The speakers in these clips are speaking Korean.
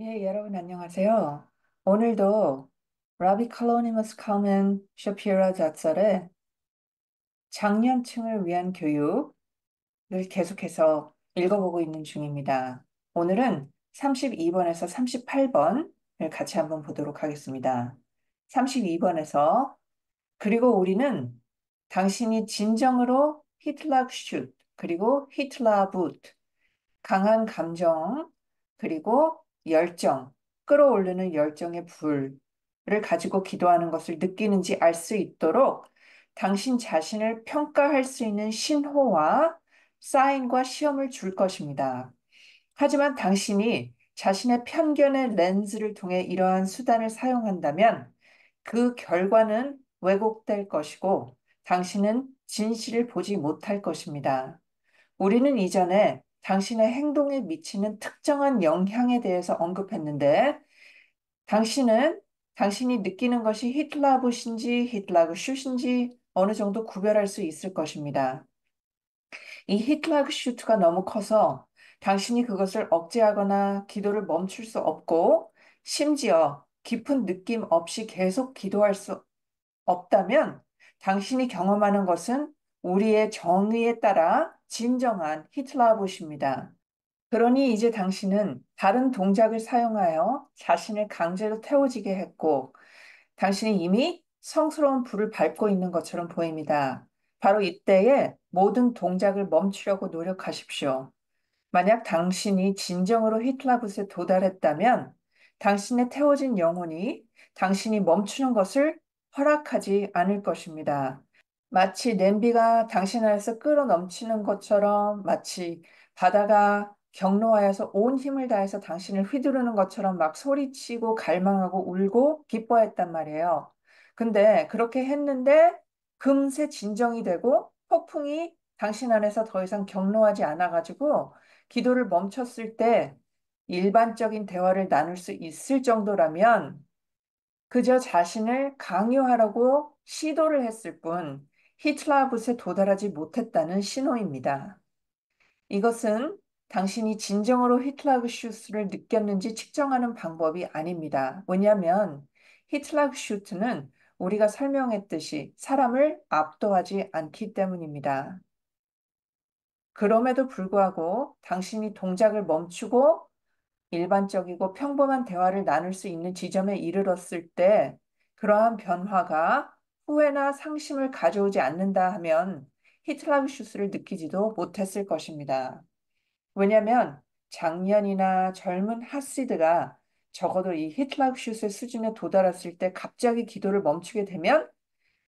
예, 여러분 안녕하세요. 오늘도 라비 칼로니머스 카멘 셔피라 작설의 장년층을 위한 교육을 계속해서 읽어보고 있는 중입니다. 오늘은 32번에서 38번을 같이 한번 보도록 하겠습니다. 32번에서 그리고 우리는 당신이 진정으로 히틀라슈트 그리고 히틀라부트 강한 감정, 그리고 열정, 끌어오르는 열정의 불을 가지고 기도하는 것을 느끼는지 알 수 있도록 당신 자신을 평가할 수 있는 신호와 사인과 시험을 줄 것입니다. 하지만 당신이 자신의 편견의 렌즈를 통해 이러한 수단을 사용한다면 그 결과는 왜곡될 것이고 당신은 진실을 보지 못할 것입니다. 우리는 이전에 당신의 행동에 미치는 특정한 영향에 대해서 언급했는데, 당신은 당신이 느끼는 것이 히틀라브신지 히틀라그슛인지 어느 정도 구별할 수 있을 것입니다. 이 히틀라그슈트가 너무 커서 당신이 그것을 억제하거나 기도를 멈출 수 없고, 심지어 깊은 느낌 없이 계속 기도할 수 없다면 당신이 경험하는 것은 우리의 정의에 따라 진정한 히틀라봇입니다. 그러니 이제 당신은 다른 동작을 사용하여 자신을 강제로 태워지게 했고 당신이 이미 성스러운 불을 밟고 있는 것처럼 보입니다. 바로 이때에 모든 동작을 멈추려고 노력하십시오. 만약 당신이 진정으로 히틀라봇에 도달했다면 당신의 태워진 영혼이 당신이 멈추는 것을 허락하지 않을 것입니다. 마치 냄비가 당신 안에서 끓어 넘치는 것처럼 마치 바다가 경로하여서 온 힘을 다해서 당신을 휘두르는 것처럼 막 소리치고 갈망하고 울고 기뻐했단 말이에요. 근데 그렇게 했는데 금세 진정이 되고 폭풍이 당신 안에서 더 이상 경로하지 않아가지고 기도를 멈췄을 때 일반적인 대화를 나눌 수 있을 정도라면 그저 자신을 강요하려고 시도를 했을 뿐 히틀라붓에 도달하지 못했다는 신호입니다. 이것은 당신이 진정으로 히틀라그슈트를 느꼈는지 측정하는 방법이 아닙니다. 왜냐하면 히틀라그슈트는 우리가 설명했듯이 사람을 압도하지 않기 때문입니다. 그럼에도 불구하고 당신이 동작을 멈추고 일반적이고 평범한 대화를 나눌 수 있는 지점에 이르렀을 때 그러한 변화가 후회나 상심을 가져오지 않는다 하면 히틀라그슈스를 느끼지도 못했을 것입니다. 왜냐하면 작년이나 젊은 하시드가 적어도 이 히틀라그슈스의 수준에 도달했을 때 갑자기 기도를 멈추게 되면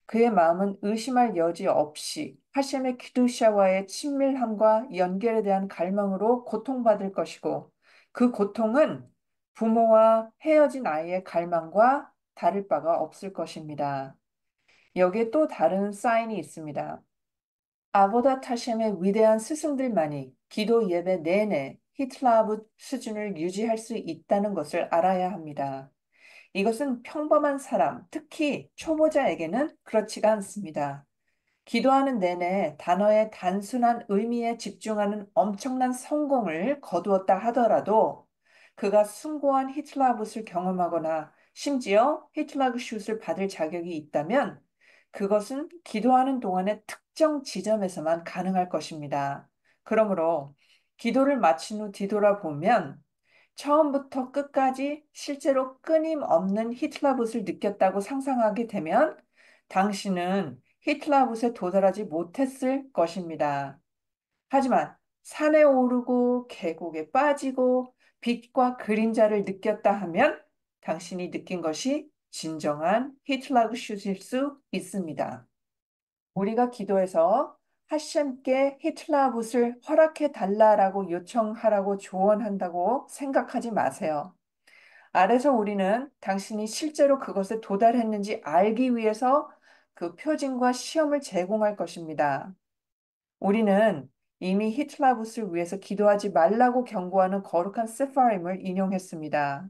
그의 마음은 의심할 여지 없이 하셴의 기두샤와의 친밀함과 연결에 대한 갈망으로 고통받을 것이고 그 고통은 부모와 헤어진 아이의 갈망과 다를 바가 없을 것입니다. 여기에 또 다른 사인이 있습니다. 아보다 타셈의 위대한 스승들만이 기도 예배 내내 히틀라브 수준을 유지할 수 있다는 것을 알아야 합니다. 이것은 평범한 사람, 특히 초보자에게는 그렇지가 않습니다. 기도하는 내내 단어의 단순한 의미에 집중하는 엄청난 성공을 거두었다 하더라도 그가 숭고한 히틀라붓을 경험하거나 심지어 히틀라그슛을 받을 자격이 있다면 그것은 기도하는 동안의 특정 지점에서만 가능할 것입니다. 그러므로 기도를 마친 후 뒤돌아보면 처음부터 끝까지 실제로 끊임없는 히틀라붓을 느꼈다고 상상하게 되면 당신은 히틀라붓에 도달하지 못했을 것입니다. 하지만 산에 오르고 계곡에 빠지고 빛과 그림자를 느꼈다 하면 당신이 느낀 것이 진정한 히틀라그슛일 수 있습니다. 우리가 기도해서 하셴께 히틀라붓을 허락해 달라라고 요청하라고 조언한다고 생각하지 마세요. 아래서 우리는 당신이 실제로 그것에 도달했는지 알기 위해서 그 표징과 시험을 제공할 것입니다. 우리는 이미 히틀라붓을 위해서 기도하지 말라고 경고하는 거룩한 세파림을 인용했습니다.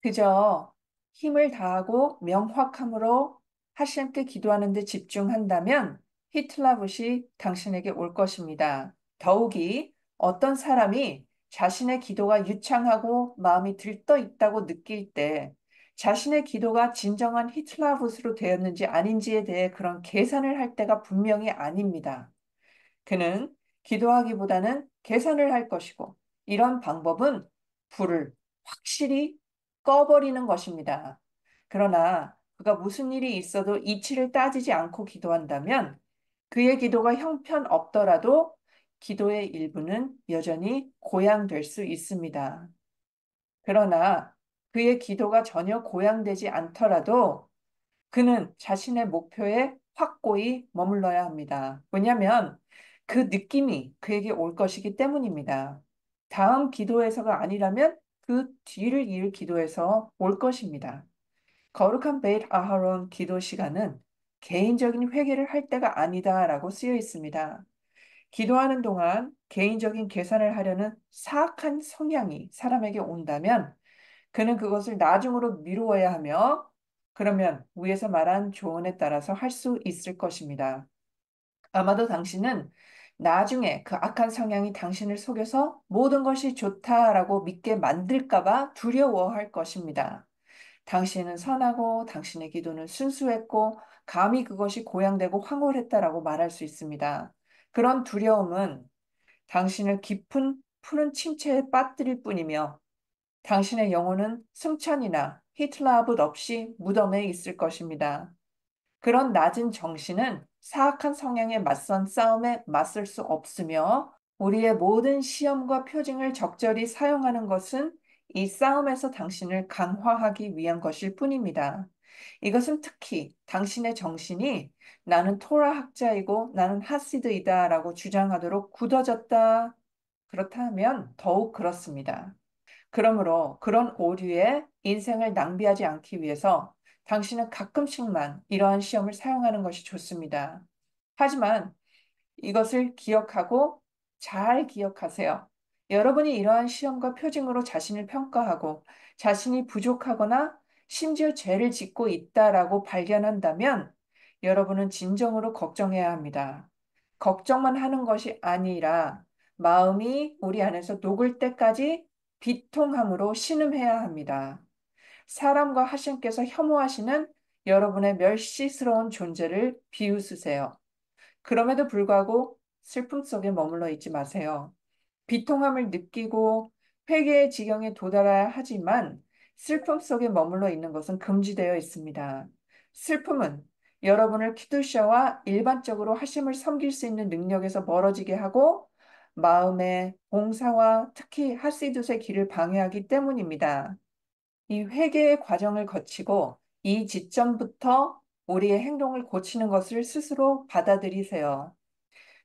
그저 힘을 다하고 명확함으로 하나님께 기도하는 데 집중한다면 히틀라붓이 당신에게 올 것입니다. 더욱이 어떤 사람이 자신의 기도가 유창하고 마음이 들떠 있다고 느낄 때 자신의 기도가 진정한 히틀라붓으로 되었는지 아닌지에 대해 그런 계산을 할 때가 분명히 아닙니다. 그는 기도하기보다는 계산을 할 것이고 이런 방법은 불을 확실히 꺼버리는 것입니다. 그러나 그가 무슨 일이 있어도 이치를 따지지 않고 기도한다면 그의 기도가 형편없더라도 기도의 일부는 여전히 고양될 수 있습니다. 그러나 그의 기도가 전혀 고양되지 않더라도 그는 자신의 목표에 확고히 머물러야 합니다. 왜냐하면 그 느낌이 그에게 올 것이기 때문입니다. 다음 기도에서가 아니라면 그 뒤를 이을 기도에서 올 것입니다. 거룩한 베일 아하론 기도 시간은 개인적인 회개를 할 때가 아니다라고 쓰여 있습니다. 기도하는 동안 개인적인 계산을 하려는 사악한 성향이 사람에게 온다면 그는 그것을 나중으로 미루어야 하며 그러면 위에서 말한 조언에 따라서 할 수 있을 것입니다. 아마도 당신은 나중에 그 악한 성향이 당신을 속여서 모든 것이 좋다라고 믿게 만들까 봐 두려워할 것입니다. 당신은 선하고 당신의 기도는 순수했고 감히 그것이 고양되고 황홀했다라고 말할 수 있습니다. 그런 두려움은 당신을 깊은 푸른 침체에 빠뜨릴 뿐이며 당신의 영혼은 승천이나 히틀라붓 없이 무덤에 있을 것입니다. 그런 낮은 정신은 사악한 성향에 맞선 싸움에 맞설 수 없으며 우리의 모든 시험과 표징을 적절히 사용하는 것은 이 싸움에서 당신을 강화하기 위한 것일 뿐입니다. 이것은 특히 당신의 정신이 나는 토라 학자이고 나는 하시드이다라고 주장하도록 굳어졌다. 그렇다 면 더욱 그렇습니다. 그러므로 그런 오류에 인생을 낭비하지 않기 위해서 당신은 가끔씩만 이러한 시험을 사용하는 것이 좋습니다. 하지만 이것을 기억하고 잘 기억하세요. 여러분이 이러한 시험과 표징으로 자신을 평가하고 자신이 부족하거나 심지어 죄를 짓고 있다라고 발견한다면 여러분은 진정으로 걱정해야 합니다. 걱정만 하는 것이 아니라 마음이 우리 안에서 녹을 때까지 비통함으로 신음해야 합니다. 사람과 하신께서 혐오하시는 여러분의 멸시스러운 존재를 비웃으세요. 그럼에도 불구하고 슬픔 속에 머물러 있지 마세요. 비통함을 느끼고 회개의 지경에 도달해야 하지만 슬픔 속에 머물러 있는 것은 금지되어 있습니다. 슬픔은 여러분을 키두샤와 일반적으로 하심을 섬길 수 있는 능력에서 멀어지게 하고 마음의 봉사와 특히 하시두스의 길을 방해하기 때문입니다. 이 회개의 과정을 거치고 이 지점부터 우리의 행동을 고치는 것을 스스로 받아들이세요.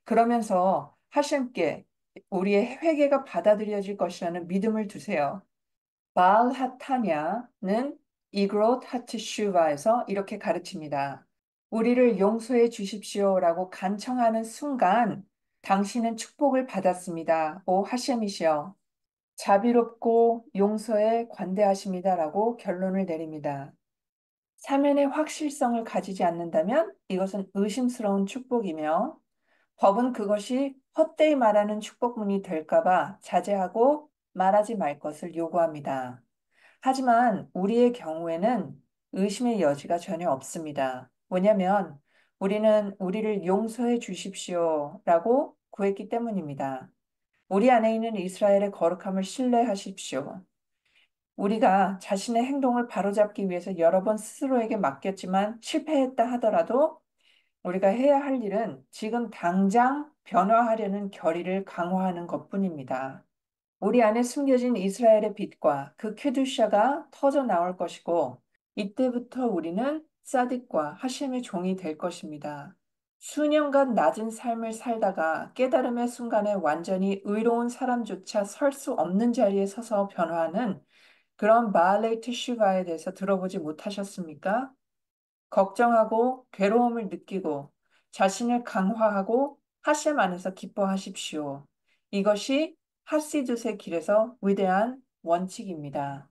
그러면서 하심께 우리의 회개가 받아들여질 것이라는 믿음을 두세요. 바알 하타냐는 이그롯 하트슈바에서 이렇게 가르칩니다. 우리를 용서해 주십시오라고 간청하는 순간 당신은 축복을 받았습니다. 오 하셈이시여. 자비롭고 용서에 관대하십니다라고 결론을 내립니다. 사면의 확실성을 가지지 않는다면 이것은 의심스러운 축복이며 법은 그것이 헛되이 말하는 축복문이 될까봐 자제하고 말하지 말 것을 요구합니다. 하지만 우리의 경우에는 의심의 여지가 전혀 없습니다. 왜냐하면 우리는 우리를 용서해 주십시오라고 구했기 때문입니다. 우리 안에 있는 이스라엘의 거룩함을 신뢰하십시오. 우리가 자신의 행동을 바로잡기 위해서 여러 번 스스로에게 맡겼지만 실패했다 하더라도 우리가 해야 할 일은 지금 당장 변화하려는 결의를 강화하는 것뿐입니다. 우리 안에 숨겨진 이스라엘의 빛과 그 퀴두샤가 터져 나올 것이고 이때부터 우리는 사딕과 하심의 종이 될 것입니다. 수년간 낮은 삶을 살다가 깨달음의 순간에 완전히 의로운 사람조차 설 수 없는 자리에 서서 변화하는 그런 바알레이트 슈바에 대해서 들어보지 못하셨습니까? 걱정하고 괴로움을 느끼고 자신을 강화하고 하심 안에서 기뻐하십시오. 이것이 하시두스의 길에서 위대한 원칙입니다.